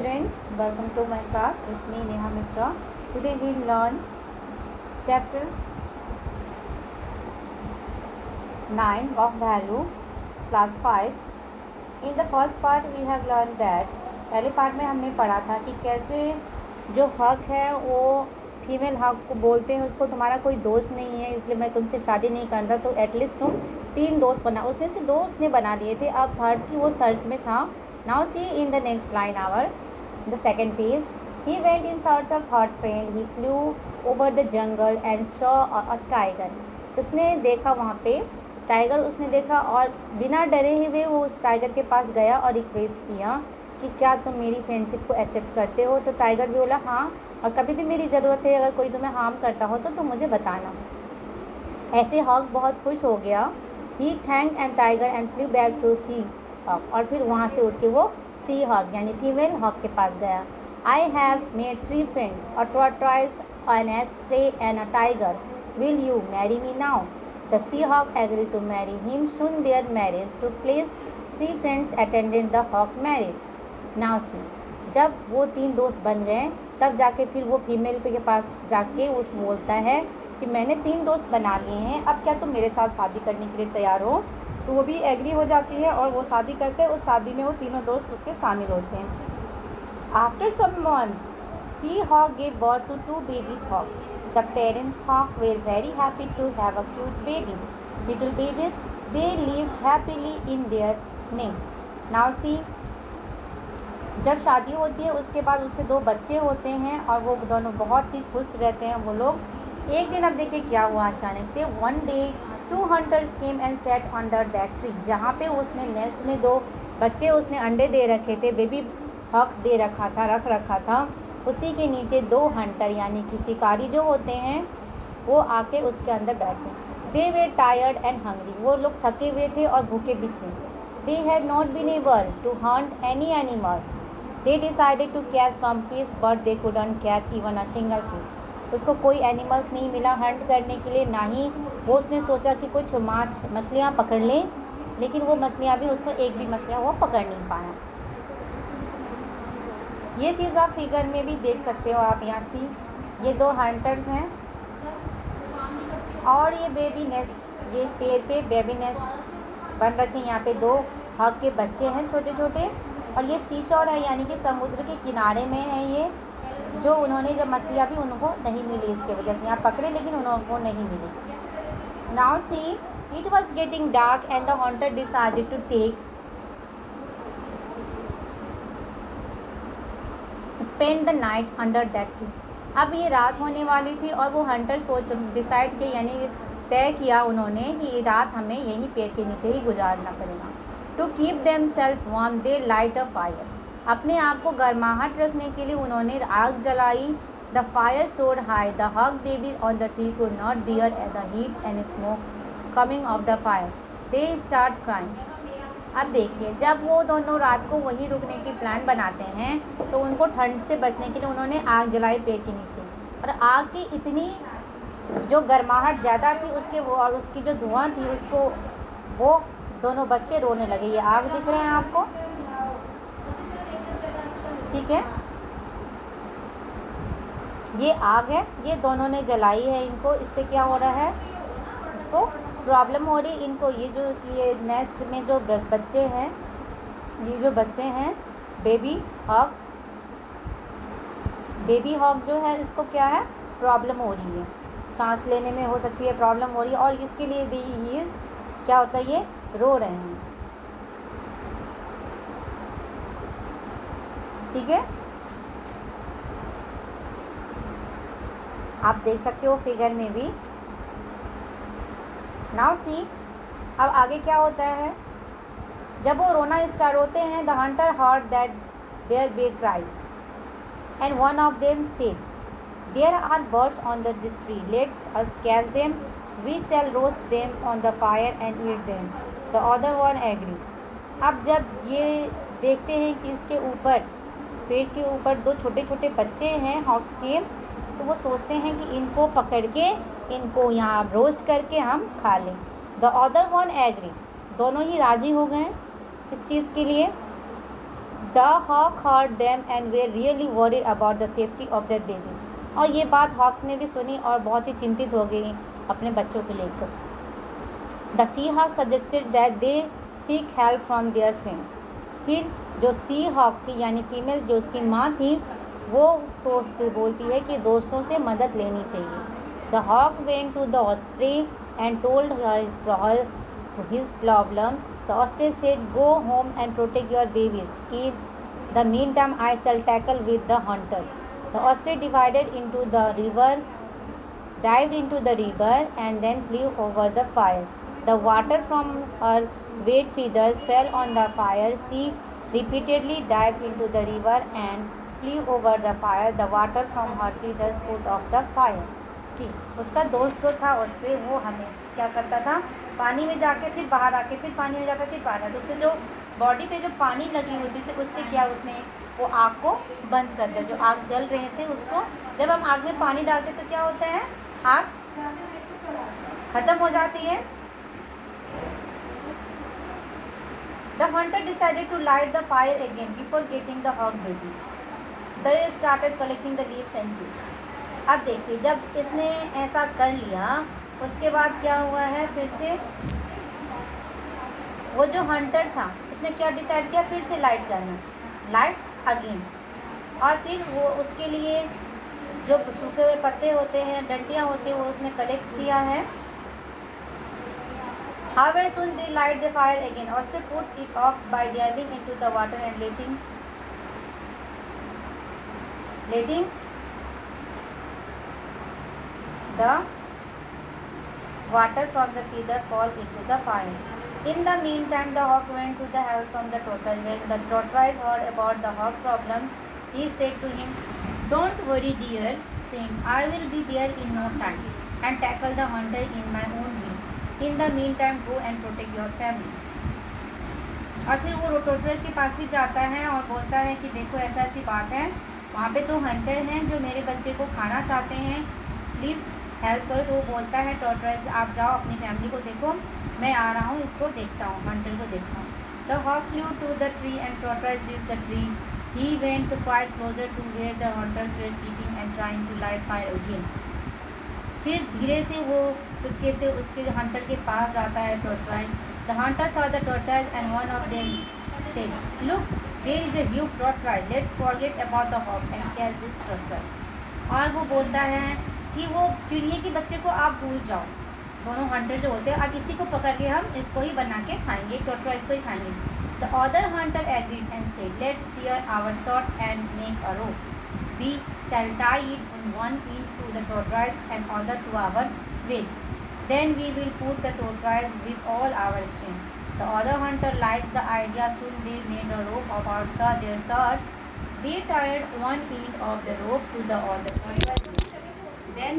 student, welcome to my class. It's me Neha Misra. Today we learn chapter 9 of value, class 5. In the first part we have learned that पहले part में हमने पढ़ा था कि कैसे जो हक है वो फीमेल हक को बोलते हैं उसको तुम्हारा कोई दोस्त नहीं है इसलिए मैं तुमसे शादी नहीं करता, तो एटलीस्ट तुम 3 दोस्त बना। उसमें से 2 उसने बना लिए थे, अब थर्ड की वो सर्च में था। Now see in the next line the second page. He went in search of third friend. He flew over the jungle and saw a tiger. उसने देखा वहाँ पे टाइगर, उसने देखा और बिना डरे हुए वो उस टाइगर के पास गया और रिक्वेस्ट किया कि क्या तुम मेरी फ्रेंडशिप को एक्सेप्ट करते हो। तो टाइगर भी बोला हाँ, और कभी भी मेरी ज़रूरत है, अगर कोई तुम्हें हार्म करता हो तो तुम मुझे बताना। ऐसे हॉक बहुत खुश हो गया। He thank and tiger and flew back to sea hawk, और फिर वहाँ से उठ के वो सी हॉक यानी फीमेल हॉक के पास गया। I have made 3 friends, a tortoise, an osprey and a tiger. Will you marry me now? The sea hawk agree to marry him. Soon their marriage took place 3 friends attended the hawk marriage. Now see, जब वो 3 दोस्त बन गए तब जाके फिर वो female के पास जाके उस बोलता है कि मैंने 3 दोस्त बना लिए हैं, अब क्या तुम मेरे साथ शादी करने के लिए तैयार हो? तो वो भी एग्री हो जाती है और वो शादी करते हैं। उस शादी में वो तीनों दोस्त उसके शामिल होते हैं। After some months sea hawk gave birth to 2 babies hawk. The parents hawk were very happy to have a cute baby little babies. They live happily in their nest. Now see, जब शादी होती है उसके बाद उसके 2 बच्चे होते हैं और वो दोनों बहुत ही खुश रहते हैं वो लोग। एक दिन अब देखिए क्या हुआ अचानक से। One day 2 hunters came and sat under that tree. जहाँ पे उसने नेस्ट में 2 बच्चे उसने अंडे दे रखे थे, बेबी हॉक्स दे रखा था, रख रखा था, उसी के नीचे 2 हंटर यानी कि शिकारी जो होते हैं वो आके उसके अंदर बैठे। They were tired and hungry, वो लोग थके हुए थे और भूखे भी थे। They had not been able to hunt any animals. They decided to catch some fish but they couldn't catch even a single fish. उसको कोई एनिमल्स नहीं मिला हंट करने के लिए, ना ही वो उसने सोचा कि कुछ मछलियाँ पकड़ लें, लेकिन वो मछलियाँ भी उसको एक भी मछलियाँ वो पकड़ नहीं पाया। ये चीज़ आप फिगर में भी देख सकते हो आप यहाँ सी, ये 2 हंटर्स हैं और ये बेबी नेस्ट, ये पेड़ पे बेबी नेस्ट बन रखे हैं। यहाँ पे 2 हॉक के बच्चे हैं छोटे छोटे, और ये सीशोर है यानी कि समुद्र के किनारे में है ये, जो उन्होंने जब मछलियाँ भी उनको नहीं मिली इसके वजह से यहाँ पकड़े, लेकिन उनको नहीं मिली। Now see, it was getting dark and the hunter decided to take spend the night under that tree. अब ये रात होने वाली थी और वो हंटर डिसाइड किया यानी तय किया उन्होंने कि रात हमें यहीं पेड़ के नीचे ही गुजारना पड़ेगा। To keep them self warm they light a fire. अपने आप को गर्माहट रखने के लिए उन्होंने आग जलाई। The fire soared high, the hawk baby on the tree could not bear at the heat and smoke coming off the fire. They start crying. अब देखिए, जब वो दोनों रात को वहीं रुकने की प्लान बनाते हैं तो उनको ठंड से बचने के लिए उन्होंने आग जलाई पेड़ के नीचे, और आग की इतनी जो गर्माहट ज़्यादा थी उसके वो और उसकी जो धुआं थी उसको वो दोनों बच्चे रोने लगे। ये आग दिख रहे हैं आपको, ठीक है, ये आग है, ये दोनों ने जलाई है इनको। इससे क्या हो रहा है, इसको प्रॉब्लम हो रही इनको। ये नेस्ट में जो बच्चे हैं, ये जो बच्चे हैं बेबी हॉक जो है इसको क्या है, प्रॉब्लम हो रही है, सांस लेने में हो सकती है प्रॉब्लम हो रही है, और इसके लिए क्या होता है, ये रो रहे हैं, ठीक है। आप देख सकते हो फिगर में भी। नाउ सी, अब आगे क्या होता है, जब वो रोना स्टार्ट होते हैं, the hunter heard that their big cries and one of them said, there are birds on this tree, let us catch them, we shall roast them on the fire and eat them. The other one agree. अब जब ये देखते हैं कि इसके ऊपर पेड़ के ऊपर 2 छोटे छोटे बच्चे हैं हॉक्स के, तो वो सोचते हैं कि इनको पकड़ के इनको यहाँ रोस्ट करके हम खा लें। द अदर वन एग्री, दोनों ही राज़ी हो गए इस चीज़ के लिए। The hawk heard them and were really worried about the safety of their babies. और ये बात हॉक्स ने भी सुनी और बहुत ही चिंतित हो गई अपने बच्चों को लेकर. The sea hawk suggested that they seek help from their friends. फिर जो सी हॉक थी यानी फीमेल जो उसकी माँ थी वो बोलती है कि दोस्तों से मदद लेनी चाहिए. The hawk went to the osprey and told his problem. The osprey said, "Go home and protect your babies. In the meantime, I shall tackle with the hunters." The osprey dived into the river and then flew over the fire. The water from her wet feathers fell on the fire. She repeatedly dived into the river and flew over the fire. The water from her feathers put off the fire. सी उसका दोस्त जो था उससे वो हमें क्या करता था, पानी में जाके फिर बाहर आके फिर पानी में जाता फिर बाहर आता. उससे जो बॉडी पे जो पानी लगी होती थी उससे क्या उसने वो आग को बंद कर दिया. जो आग जल रहे थे उसको जब हम आग में पानी डालते तो क्या होता है, आग खत्म हो जाती है. The hunter decided to light the fire again before getting the hawk babies. They started collecting the leaves and twigs. अब देखिए जब इसने ऐसा कर लिया उसके बाद क्या हुआ है, फिर से वो जो हंटर था उसने क्या डिसाइड किया, फिर से लाइट करना, लाइट अगेन. और फिर वो उसके लिए जो सूखे हुए पत्ते होते हैं, डंडियाँ होती हैं, वो उसने कलेक्ट किया है. However, soon they light the fire again. Osprey put it off by diving into the water and letting the water from the feather fall into the fire. In the meantime, the hawk went to the help from the tortoise. When the tortoise heard about the hawk problem, he said to him, "Don't worry, dear friend. I will be there in no time and tackle the hunter in my own way. In the meantime, go and protect your family." और फिर वो tortoise के पास भी जाता है और बोलता है कि देखो ऐसा ऐसी बात है, वहाँ पे तो हंटर हैं जो मेरे बच्चे को खाना चाहते हैं, प्लीज़ हेल्प करो. तो वो बोलता है टॉर्टोइस आप जाओ अपनी फैमिली को देखो, मैं आ रहा हूँ, इसको देखता हूँ, हंटर को देखता हूँ. The hawk flew to the tree and tortoise reached the tree. He went quite closer to where the hunters were sitting and trying to light fire again. फिर धीरे से वो चुपके से उसके हंटर के पास जाता है tortoise. The hunter saw the tortoise and one of them said, "Look, there is a huge tortoise. Let's forget about the hawk and catch this tortoise." और वो बोलता है कि वो चिड़िए के बच्चे को आप भूल जाओ, दोनों हंटर जो होते हैं अब इसी को पकड़ के हम इसको ही बना के खाएंगे, टॉर्टोइस को ही खाएंगे. The other hunter agreed and said, "Let's tear our sword and make a rope. We shall tie it in one end to the tortoise and other to our waist. Then we will put the tortoise with all our strength." The other hunter liked the idea. Soon they made a rope about their sword. They tied one end of the rope to the other tortoise. Then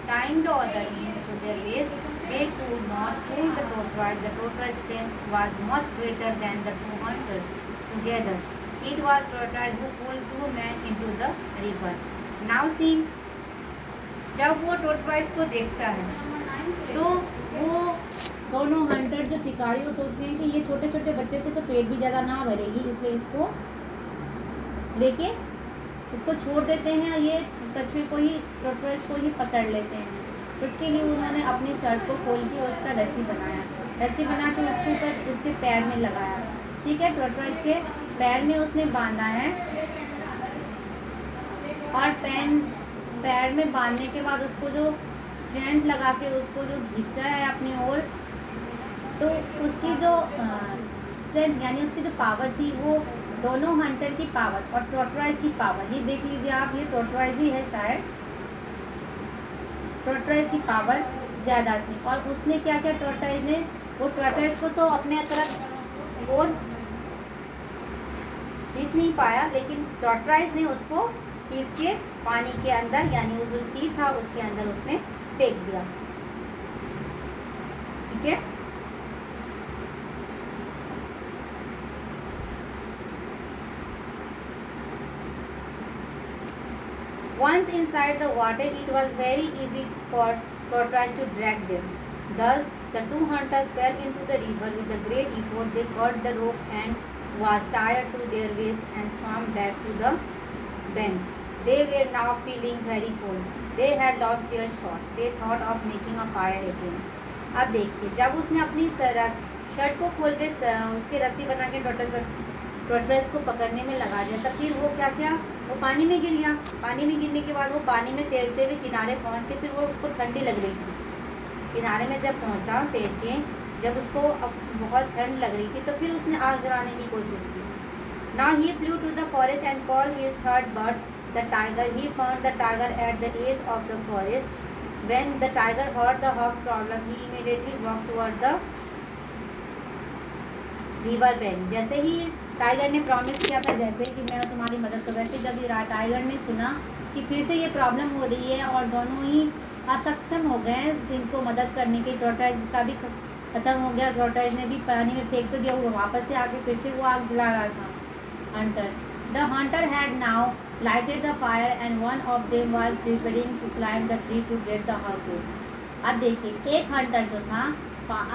tying the other end to their waist, they could not pull the tortoise. The tortoise's strength was much greater than the two hunters together. It was tortoise who pulled two men into the river. Now see, जब वो tortoise को देखता है तो वो दोनों Hunter जो शिकारी वो सोचते हैं कि ये छोटे छोटे बच्चे से तो पेट भी ज़्यादा ना भरेगी, इसलिए इसको लेके इसको छोड़ देते हैं, ये कछुए को ही टॉर्टोइस को ही पकड़ लेते हैं. तो उसके लिए उन्होंने अपनी शर्ट को खोल के उसका रस्सी बना के उसके ऊपर उसके पैर में लगाया. ठीक है, टॉर्टोइस के पैर में उसने बांधा है और पैर में बांधने के बाद उसको जो स्ट्रेंथ लगा के उसको जो खींचा है अपनी ओर, तो उसकी जो स्ट्रेंथ यानी उसकी जो पावर थी वो दोनों हंटर की पावर और टॉर्टोइस की पावर, ये देख लीजिए आप, ये टॉर्टोइस ही है शायद, टॉर्टोइस की पावर ज़्यादा थी. और उसने क्या किया टॉर्टोइस ने, वो टॉर्टोइस को तो अपने तरफ और खींच नहीं पाया, लेकिन टॉर्टोइस ने उसको खींच के पानी के अंदर यानी वो जो सी था उसके अंदर उसने फेंक दिया. ठीक है, once inside the water it was very easy for tortoise to drag them. Thus the two hunters fell into the river with a great effort. They caught the rope and was tired to their waist and swam back to the bend. They were now feeling very cold. They had lost their shot. They thought of making a fire again. अब देखिए, जब उसने अपनी shirt को खोल के उसकी रस्सी बना के टोटल्स को पकड़ने में लगा दिया, तब फिर वो क्या किया, वो पानी में गिर गया। पानी में गिरने के बाद वो पानी में तैरते हुए किनारे पहुँच के फिर वो उसको ठंडी लग रही थी। किनारे में जब पहुँचा तैर के, जब उसको अब बहुत ठंड लग रही थी, तो फिर उसने आग जलाने की कोशिश की। Now he flew to the forest and called his third bird, the tiger. He found the tiger at the edge of the forest. When the tiger heard the hawk's problem, he immediately walked toward the river bank. जैसे ही tiger ने promise किया था, जैसे कि मैं तुम्हारी मदद कर, वैसे जब ये टाइगर ने सुना कि फिर से ये प्रॉब्लम हो रही है और दोनों ही असक्षम हो गए जिनको मदद करने की, टॉर्टोइज का भी खत्म हो गया, टॉर्टोइज ने भी पानी में फेंक तो दिया, वो वापस से आके फिर से वो आग जला रहा था। Hunter, the Hunter had now lighted the fire and one of them was preparing to climb the tree to get the hawk. अब देखिए, एक हंटर जो था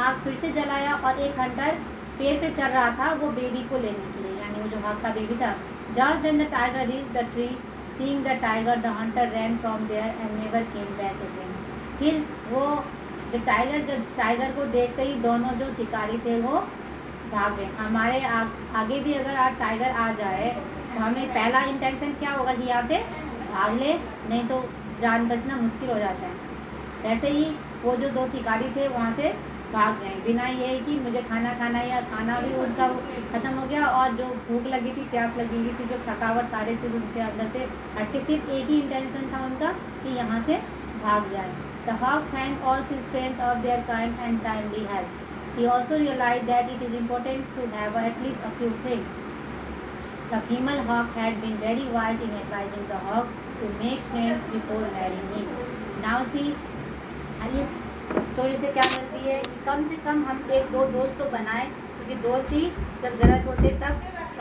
आग फिर से जलाया और एक हंटर पेड़ पे चढ़ रहा था वो बेबी को लेने के लिए, यानी वो जो हक का बेबी था। Just then the tiger reached the tree. Seeing the tiger, the hunter ran from there and never came back again. फिर वो जब टाइगर को देखते ही दोनों जो शिकारी थे वो भाग गए। हमारे आगे भी अगर आज टाइगर आ जाए तो हमें पहला इंटेंशन क्या होगा कि यहाँ से भाग ले, नहीं तो जान बचना मुश्किल हो जाता है। वैसे ही वो जो दो शिकारी थे वहाँ से भाग गए बिना ये कि मुझे खाना खाना, या खाना भी उनका ख़त्म हो गया और जो भूख लगी थी, प्यास लगी थी, जो थकावट सारे चीज़ उनके अंदर से हट के सिर्फ एक ही इंटेंशन था उनका कि यहाँ से भाग जाए। The hawk thanked all his friends of their kind and timely help. He also realized that it is important to have at least a few friends. The female hawk had been very wise in advising the hawk to make friends before marrying him. Now see, इस story से क्या मिलती है कि कम से कम हम एक दो दोस्त तो बनाएं, क्योंकि दोस्त ही जब ज़रूरत होते तब